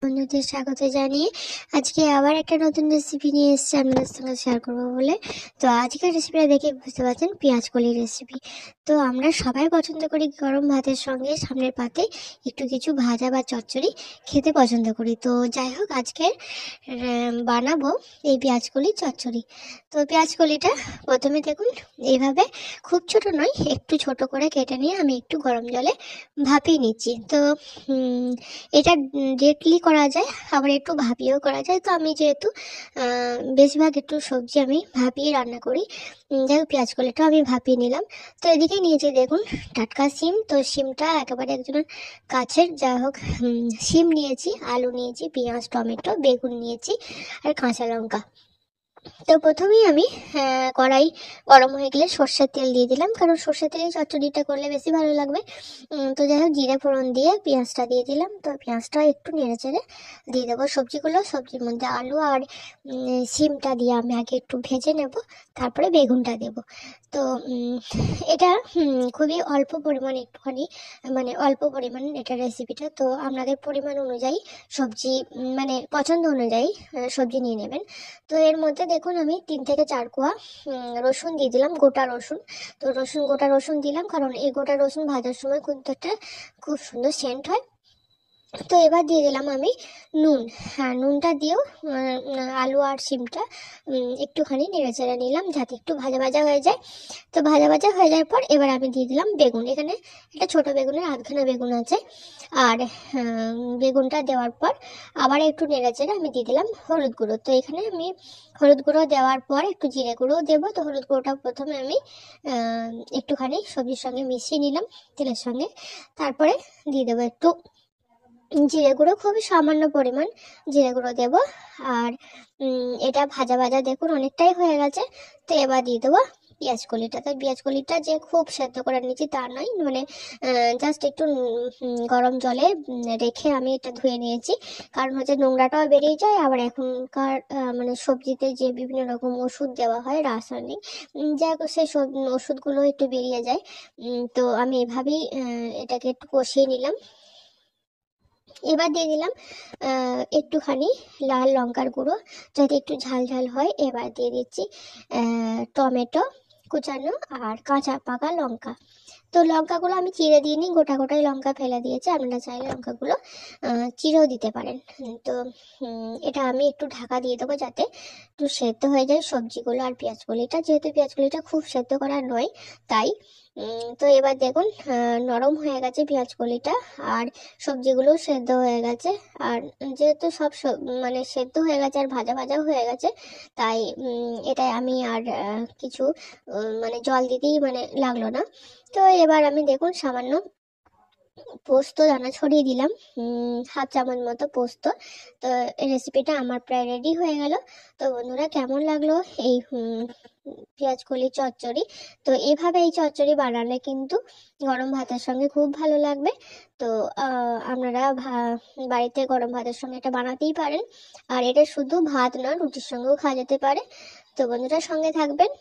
বন্ধুদের স্বাগত জানিয়ে আজকে আবার একটা নতুন রেসিপি নিয়ে এসেছি আপনাদের সঙ্গে শেয়ার করবো বলে। তো আজকের রেসিপিটা দেখে বুঝতে পারছেন পেঁয়াজ কলির রেসিপি। তো আমরা সবাই পছন্দ করি গরম ভাতের সঙ্গে সামনের পাতে একটু কিছু ভাজা বা চচ্চড়ি খেতে পছন্দ করি। তো যাই হোক, আজকের বানাবো এই পেঁয়াজ কলির চচ্চড়ি। তো পেঁয়াজ কলিটা প্রথমে দেখুন এইভাবে খুব ছোট নয়, একটু ছোট করে কেটে নিয়ে আমি একটু গরম জলে ভাপিয়ে নিচ্ছি। তো এটা ডিরেক্টলি করা যায়, আবার একটু ভাপিয়েও করা যায়। তো আমি যেহেতু বেশিরভাগ একটু সবজি আমি ভাপিয়ে রান্না করি, যাই হোক পেঁয়াজ কলিটা আমি ভাপিয়ে নিলাম। তো এদিকে নিয়েছি দেখুন টাটকা সিম। তো সিমটা একেবারে একজনের কাছের, যাই হোক সিম নিয়েছি, আলু নিয়েছি, পেঁয়াজ, টমেটো, বেগুন নিয়েছি আর কাঁচা লঙ্কা। তো প্রথমেই আমি কড়াই গরম হয়ে গেলে সর্ষের তেল দিয়ে দিলাম, কারণ সর্ষের তেলে চচ্চড়িটা করলে বেশি ভালো লাগবে। তো যাই হোক জিরে ফোড়ন দিয়ে পেঁয়াজটা দিয়ে দিলাম। তো পেঁয়াজটা একটু নেড়ে চেড়ে দিয়ে দেবো সবজিগুলো। সবজির মধ্যে আলু আর সিমটা দিয়ে আমি আগে একটু ভেজে নেব, তারপরে বেগুনটা দেব। তো এটা খুবই অল্প পরিমাণ, একটুখানি মানে অল্প পরিমাণ এটা রেসিপিটা। তো আপনাদের পরিমাণ অনুযায়ী সবজি মানে পছন্দ অনুযায়ী সবজি নিয়ে নেবেন। তো এর মধ্যে দেখুন আমি 3 থেকে 4 কোয়া রসুন দিয়ে দিলাম, গোটা রসুন। তো গোটা রসুন দিলাম, কারণ এই গোটা রসুন ভাজার সময় কিন্তু একটা খুব সুন্দর সেন্ট হয়। তো এবার দিয়ে দিলাম আমি নুন। হ্যাঁ, নুনটা দিয়েও আলু আর সিমটা একটুখানি নেড়ে চেড়ে নিলাম, যাতে একটু ভাজা ভাজা হয়ে যায়। তো ভাজা ভাজা হয়ে যাওয়ার পর এবার আমি দিয়ে দিলাম বেগুন। এখানে একটা ছোট বেগুনের আধখানা বেগুন আছে। আর বেগুনটা দেওয়ার পর আবার একটু নেড়ে চেড়ে আমি দিয়ে দিলাম হলুদ গুঁড়ো। তো এখানে আমি হলুদ গুঁড়ো দেওয়ার পর একটু জিরে গুঁড়োও দেবো। তো হলুদ গুঁড়োটা প্রথমে আমি একটুখানি সবজির সঙ্গে মিশিয়ে নিলাম তেলের সঙ্গে। তারপরে দিয়ে দেবো একটু জিরে গুঁড়ো, খুবই সামান্য পরিমাণ জিরে গুঁড়ো দেবো। আর এটা ভাজা ভাজা দেখুন অনেকটাই হয়ে গেছে। তো এবার দিয়ে দেবো পেঁয়াজ কলিটা। তো পেঁয়াজ কলিটা যে খুব সেদ্ধ করে নিচ্ছি তা নয়, মানে জাস্ট একটু গরম জলে রেখে আমি এটা ধুয়ে নিয়েছি, কারণ হচ্ছে নোংরাটাও বেরিয়ে যায়। আবার এখনকার মানে সবজিতে যে বিভিন্ন রকম ওষুধ দেওয়া হয় রাসায়নিক, যাই হোক সেই সব ওষুধগুলো একটু বেরিয়ে যায়। তো আমি এভাবেই এটাকে একটু কষিয়ে নিলাম। এবার দিয়ে দিলাম একটুখানি লাল লঙ্কার গুঁড়ো, যাতে একটু ঝাল ঝাল হয়। এবার দিয়ে দিচ্ছি টমেটো কুচানো আর কাঁচা পাকা লঙ্কা। তো লঙ্কাগুলো আমি চিড়ে দিইনি, গোটা গোটাই লঙ্কা ফেলে দিয়েছি। আপনারা চাইলে লঙ্কাগুলো চিড়েও দিতে পারেন। তো এটা আমি একটু ঢাকা দিয়ে দেবো, যাতে একটু সেদ্ধ হয়ে যায় সবজিগুলো আর পেঁয়াজকলিটা, যেহেতু পেঁয়াজকলিটা খুব সেদ্ধ করা নয় তাই। তো এবার দেখুন নরম হয়ে গেছে পেঁয়াজকলিটা, আর সবজিগুলো সেদ্ধ হয়ে গেছে। আর যেহেতু সব মানে সেদ্ধ হয়ে গেছে আর ভাজা ভাজাও হয়ে গেছে, তাই এটাই আমি আর কিছু মানে জল দিতেই মানে লাগলো না। তো এবার আমি দেখুন সামান্য পোস্ত দানা ছড়িয়ে দিলাম, হাফ চামচ মতো পোস্ত। তো এই রেসিপিটা আমার প্রায় রেডি হয়ে গেল। তো বন্ধুরা, কেমন লাগলো এই পেঁয়াজ কলির চচ্চড়ি? তো এভাবে এই চচ্চড়ি বানালে কিন্তু গরম ভাতের সঙ্গে খুব ভালো লাগবে। তো আপনারা বাড়িতে গরম ভাতের সঙ্গে এটা বানাতেই পারেন। আর এটা শুধু ভাত না, রুটির সঙ্গেও খাওয়া যেতে পারে। তো বন্ধুরা, সঙ্গে থাকবেন।